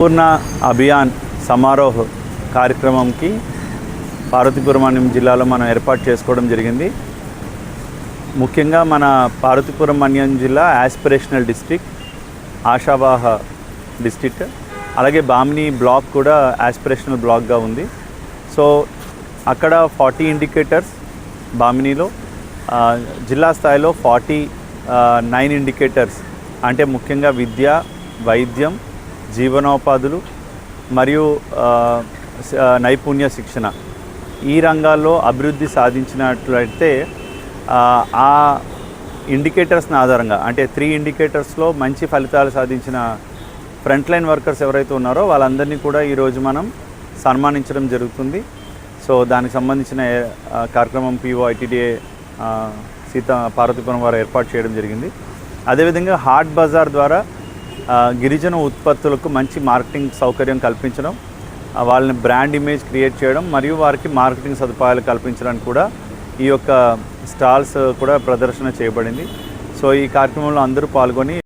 పూర్ణ అభియాన్ సమారోహ్ కార్యక్రమంకి పార్వతీపురం జిల్లాలో మనం ఏర్పాటు చేసుకోవడం జరిగింది. ముఖ్యంగా మన పార్వతీపురం మన్యం జిల్లా యాస్పిరేషనల్ డిస్ట్రిక్ట్, ఆశావాహ డిస్ట్రిక్ట్, అలాగే బామిని బ్లాక్ కూడా యాస్పిరేషనల్ బ్లాక్గా ఉంది. సో అక్కడ 40 ఇండికేటర్స్ బామినిలో, జిల్లా స్థాయిలో 49 ఇండికేటర్స్ అంటే ముఖ్యంగా విద్య, వైద్యం, జీవనోపాధులు మరియు నైపుణ్య శిక్షణ ఈ రంగాల్లో అభివృద్ధి సాధించినట్లయితే ఆ ఇండికేటర్స్ని ఆధారంగా అంటే 3 ఇండికేటర్స్లో మంచి ఫలితాలు సాధించిన ఫ్రంట్ లైన్ వర్కర్స్ ఎవరైతే ఉన్నారో వాళ్ళందరినీ కూడా ఈరోజు మనం సన్మానించడం జరుగుతుంది. సో దానికి సంబంధించిన కార్యక్రమం POITDA పార్వతీపురం వారు ఏర్పాటు చేయడం జరిగింది. అదేవిధంగా హాట్ బజార్ ద్వారా గిరిజన ఉత్పత్తులకు మంచి మార్కెటింగ్ సౌకర్యం కల్పించడం, వాళ్ళని బ్రాండ్ ఇమేజ్ క్రియేట్ చేయడం మరియు వారికి మార్కెటింగ్ సదుపాయాలు కల్పించడానికి కూడా ఈ యొక్క స్టాల్స్ కూడా ప్రదర్శన చేయబడింది. సో ఈ కార్యక్రమంలో అందరూ పాల్గొని